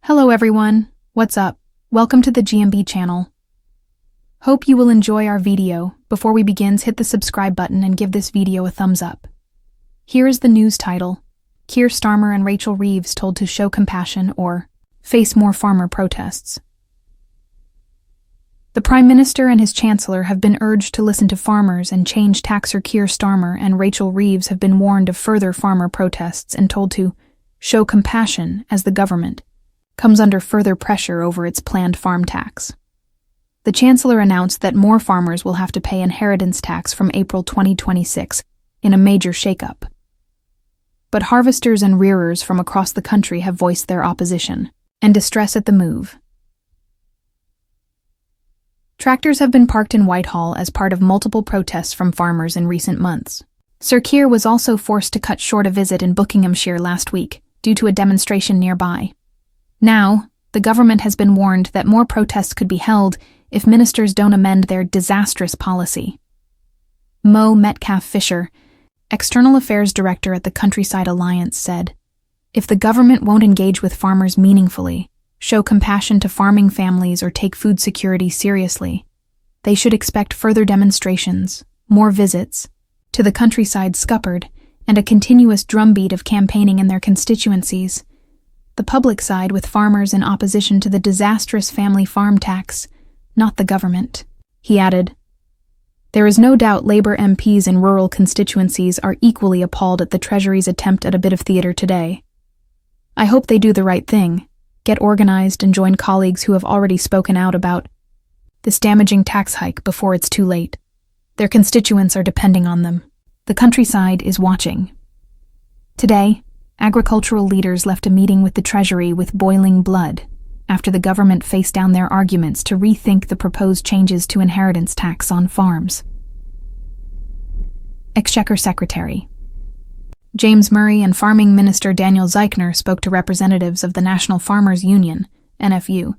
Hello everyone, what's up? Welcome to the GMB channel. Hope you will enjoy our video. Before we begin, hit the subscribe button and give this video a thumbs up. Here is the news title. Keir Starmer and Rachel Reeves told to show compassion or face more farmer protests. The Prime Minister and his Chancellor have been urged to listen to farmers and change taxer Keir Starmer and Rachel Reeves have been warned of further farmer protests and told to show compassion as the government comes under further pressure over its planned farm tax. The Chancellor announced that more farmers will have to pay inheritance tax from April 2026 in a major shakeup. But harvesters and rearers from across the country have voiced their opposition and distress at the move. Tractors have been parked in Whitehall as part of multiple protests from farmers in recent months. Sir Keir was also forced to cut short a visit in Buckinghamshire last week due to a demonstration nearby. Now, the government has been warned that more protests could be held if ministers don't amend their disastrous policy. Mo Metcalfe-Fisher, External Affairs Director at the Countryside Alliance, said, "If the government won't engage with farmers meaningfully, show compassion to farming families or take food security seriously, they should expect further demonstrations, more visits to the countryside scuppered, and a continuous drumbeat of campaigning in their constituencies. The public side with farmers in opposition to the disastrous family farm tax, not the government," he added. There is no doubt Labour MPs in rural constituencies are equally appalled at the Treasury's attempt at a bit of theatre today. I hope they do the right thing, get organised and join colleagues who have already spoken out about this damaging tax hike before it's too late. Their constituents are depending on them. The countryside is watching. Today, agricultural leaders left a meeting with the Treasury with boiling blood after the government faced down their arguments to rethink the proposed changes to inheritance tax on farms. Exchequer Secretary James Murray and Farming Minister Daniel Zeichner spoke to representatives of the National Farmers Union, NFU,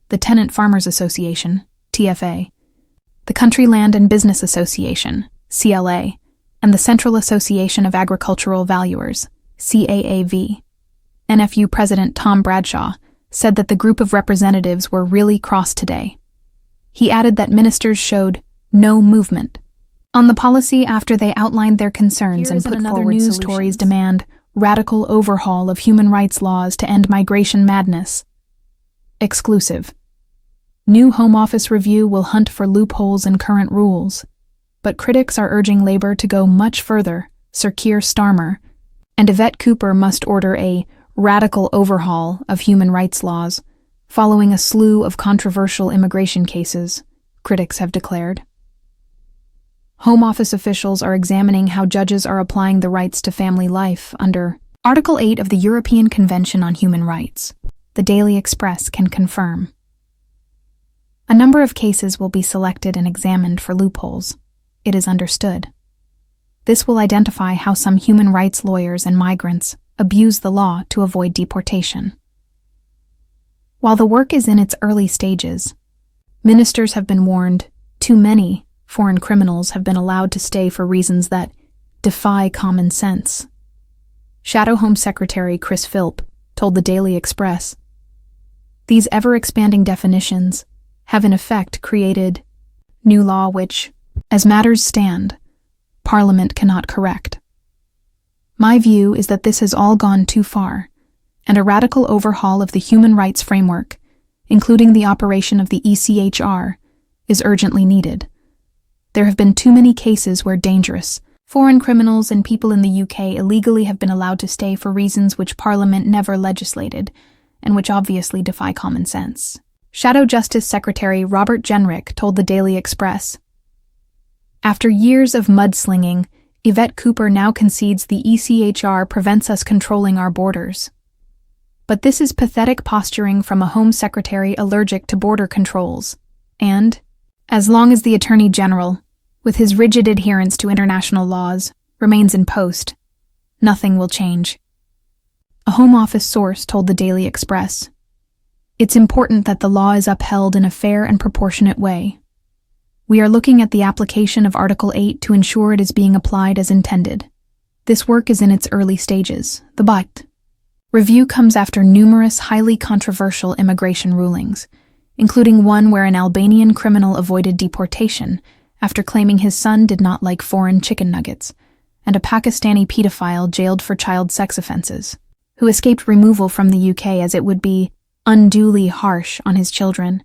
the Tenant Farmers Association, TFA, the Country Land and Business Association, CLA, and the Central Association of Agricultural Valuers, CAAV. NFU President Tom Bradshaw said that the group of representatives were really cross today. He added that ministers showed no movement on the policy after they outlined their concerns and put forward news stories demand radical overhaul of human rights laws to end migration madness. Exclusive. New Home Office review will hunt for loopholes in current rules, but critics are urging Labour to go much further. Sir Keir Starmer and Yvette Cooper must order a radical overhaul of human rights laws, following a slew of controversial immigration cases, critics have declared. Home Office officials are examining how judges are applying the rights to family life under Article 8 of the European Convention on Human Rights. The Daily Express can confirm. A number of cases will be selected and examined for loopholes, it is understood. This will identify how some human rights lawyers and migrants abuse the law to avoid deportation. While the work is in its early stages, ministers have been warned too many foreign criminals have been allowed to stay for reasons that defy common sense. Shadow Home Secretary Chris Philp told the Daily Express, "These ever-expanding definitions have in effect created new law which, as matters stand, Parliament cannot correct. My view is that this has all gone too far, and a radical overhaul of the human rights framework, including the operation of the ECHR, is urgently needed. There have been too many cases where dangerous, foreign criminals and people in the UK illegally have been allowed to stay for reasons which Parliament never legislated, and which obviously defy common sense." Shadow Justice Secretary Robert Jenrick told the Daily Express, "After years of mudslinging, Yvette Cooper now concedes the ECHR prevents us controlling our borders. But this is pathetic posturing from a Home Secretary allergic to border controls. And, as long as the Attorney General, with his rigid adherence to international laws, remains in post, nothing will change." A Home Office source told the Daily Express, "It's important that the law is upheld in a fair and proportionate way. We are looking at the application of Article 8 to ensure it is being applied as intended. This work is in its early stages, but Review comes after numerous highly controversial immigration rulings, including one where an Albanian criminal avoided deportation after claiming his son did not like foreign chicken nuggets, and a Pakistani pedophile jailed for child sex offenses, who escaped removal from the UK as it would be unduly harsh on his children.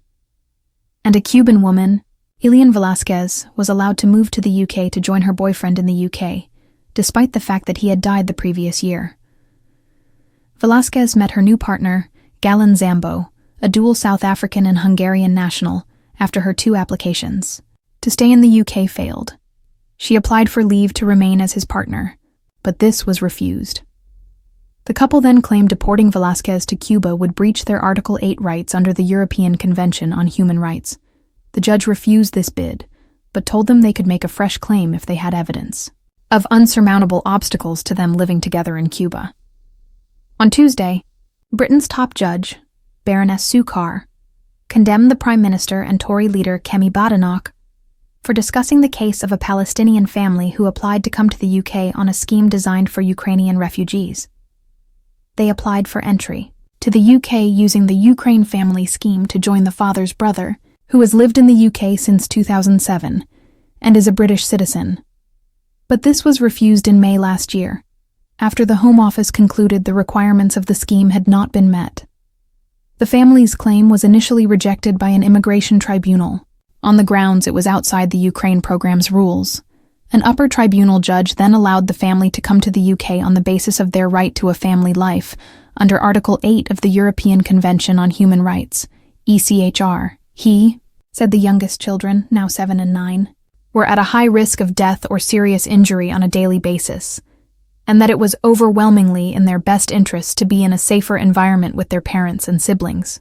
And a Cuban woman, Elian Velasquez, was allowed to move to the UK to join her boyfriend in the UK, despite the fact that he had died the previous year. Velasquez met her new partner, Galan Zambo, a dual South African and Hungarian national, after her 2 applications to stay in the UK failed. She applied for leave to remain as his partner, but this was refused. The couple then claimed deporting Velasquez to Cuba would breach their Article 8 rights under the European Convention on Human Rights. The judge refused this bid, but told them they could make a fresh claim if they had evidence of unsurmountable obstacles to them living together in Cuba. On Tuesday, Britain's top judge, Baroness Sue Carr, condemned the Prime Minister and Tory leader Kemi Badenoch for discussing the case of a Palestinian family who applied to come to the UK on a scheme designed for Ukrainian refugees. They applied for entry to the UK using the Ukraine family scheme to join the father's brother, who has lived in the UK since 2007 and is a British citizen. But this was refused in May last year, after the Home Office concluded the requirements of the scheme had not been met. The family's claim was initially rejected by an immigration tribunal, on the grounds it was outside the Ukraine program's rules. An upper tribunal judge then allowed the family to come to the UK on the basis of their right to a family life, under Article 8 of the European Convention on Human Rights, ECHR. He said the youngest children, now 7 and 9, were at a high risk of death or serious injury on a daily basis, and that it was overwhelmingly in their best interest to be in a safer environment with their parents and siblings.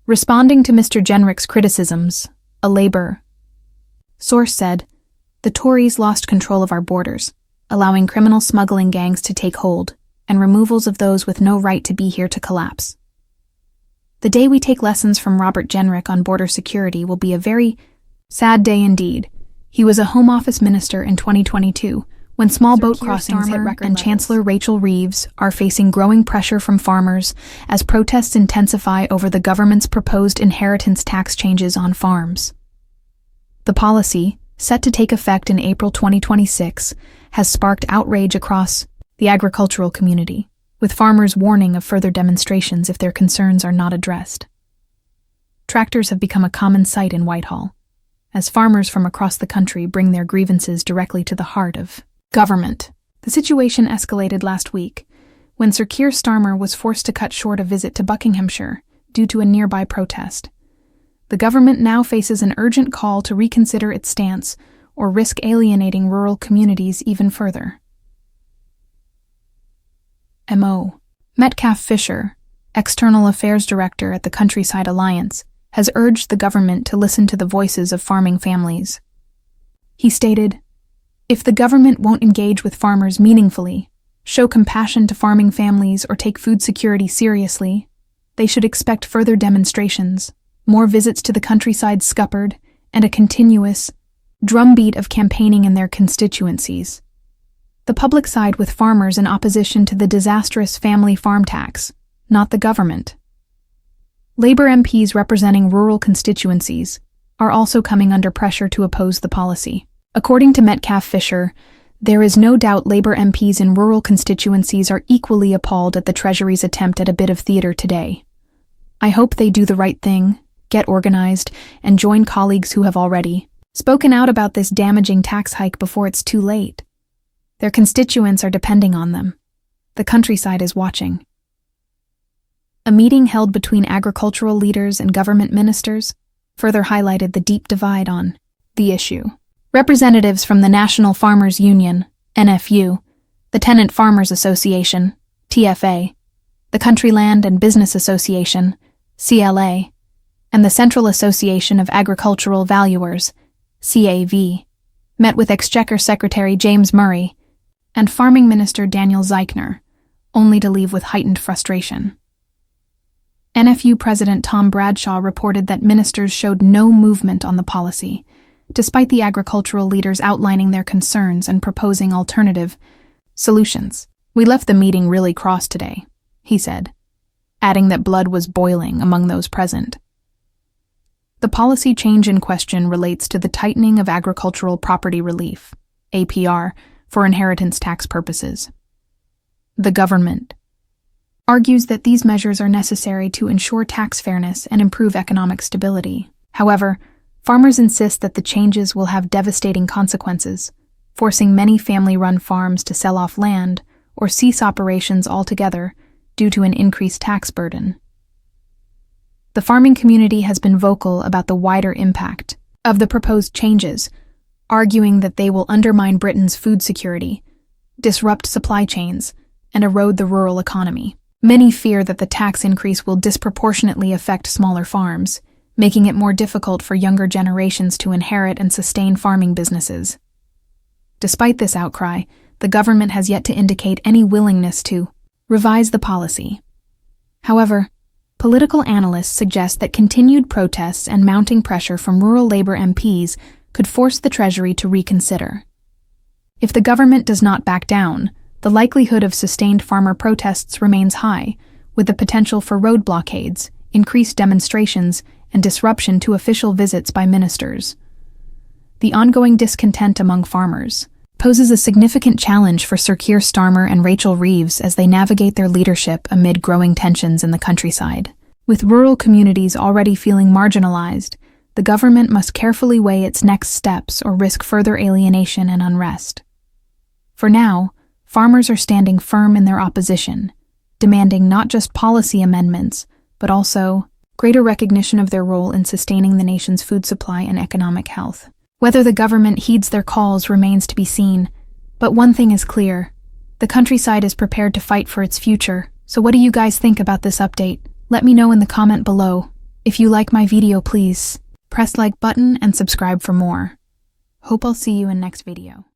Responding to Mr. Jenrick's criticisms, a Labour source said, "The Tories lost control of our borders, allowing criminal smuggling gangs to take hold, and removals of those with no right to be here to collapse. The day we take lessons from Robert Jenrick on border security will be a very sad day indeed. He was a Home Office minister in 2022, when small boat crossings hit record levels. Chancellor Rachel Reeves are facing growing pressure from farmers as protests intensify over the government's proposed inheritance tax changes on farms. The policy, set to take effect in April 2026, has sparked outrage across the agricultural community, with farmers warning of further demonstrations if their concerns are not addressed. Tractors have become a common sight in Whitehall, as farmers from across the country bring their grievances directly to the heart of government. The situation escalated last week, when Sir Keir Starmer was forced to cut short a visit to Buckinghamshire due to a nearby protest. The government now faces an urgent call to reconsider its stance or risk alienating rural communities even further. M.O. Metcalfe Fisher, External Affairs Director at the Countryside Alliance, has urged the government to listen to the voices of farming families. He stated, "If the government won't engage with farmers meaningfully, show compassion to farming families, or take food security seriously, they should expect further demonstrations, more visits to the countryside scuppered, and a continuous drumbeat of campaigning in their constituencies. The public side with farmers in opposition to the disastrous family farm tax, not the government." Labour MPs representing rural constituencies are also coming under pressure to oppose the policy. According to Metcalfe Fisher, there is no doubt Labour MPs in rural constituencies are equally appalled at the Treasury's attempt at a bit of theatre today. "I hope they do the right thing, get organised, and join colleagues who have already spoken out about this damaging tax hike before it's too late. Their constituents are depending on them. The countryside is watching." A meeting held between agricultural leaders and government ministers further highlighted the deep divide on the issue. Representatives from the National Farmers Union, NFU, the Tenant Farmers Association, TFA, the Country Land and Business Association, CLA, and the Central Association of Agricultural Valuers, CAV, met with Exchequer Secretary James Murray and Farming Minister Daniel Zeichner, only to leave with heightened frustration. NFU President Tom Bradshaw reported that ministers showed no movement on the policy, despite the agricultural leaders outlining their concerns and proposing alternative solutions. "We left the meeting really cross today," he said, adding that blood was boiling among those present. The policy change in question relates to the tightening of agricultural property relief, APR, for inheritance tax purposes. The government argues that these measures are necessary to ensure tax fairness and improve economic stability. However, farmers insist that the changes will have devastating consequences, forcing many family-run farms to sell off land or cease operations altogether due to an increased tax burden. The farming community has been vocal about the wider impact of the proposed changes, arguing that they will undermine Britain's food security, disrupt supply chains, and erode the rural economy. Many fear that the tax increase will disproportionately affect smaller farms, making it more difficult for younger generations to inherit and sustain farming businesses. Despite this outcry, the government has yet to indicate any willingness to revise the policy. However, political analysts suggest that continued protests and mounting pressure from rural Labour MPs could force the Treasury to reconsider. If the government does not back down, the likelihood of sustained farmer protests remains high, with the potential for road blockades, increased demonstrations, and disruption to official visits by ministers. The ongoing discontent among farmers poses a significant challenge for Sir Keir Starmer and Rachel Reeves as they navigate their leadership amid growing tensions in the countryside. With rural communities already feeling marginalized, the government must carefully weigh its next steps or risk further alienation and unrest. For now, farmers are standing firm in their opposition, demanding not just policy amendments, but also greater recognition of their role in sustaining the nation's food supply and economic health. Whether the government heeds their calls remains to be seen, but one thing is clear: the countryside is prepared to fight for its future. So what do you guys think about this update? Let me know in the comment below. If you like my video, please press like button and subscribe for more. Hope I'll see you in next video.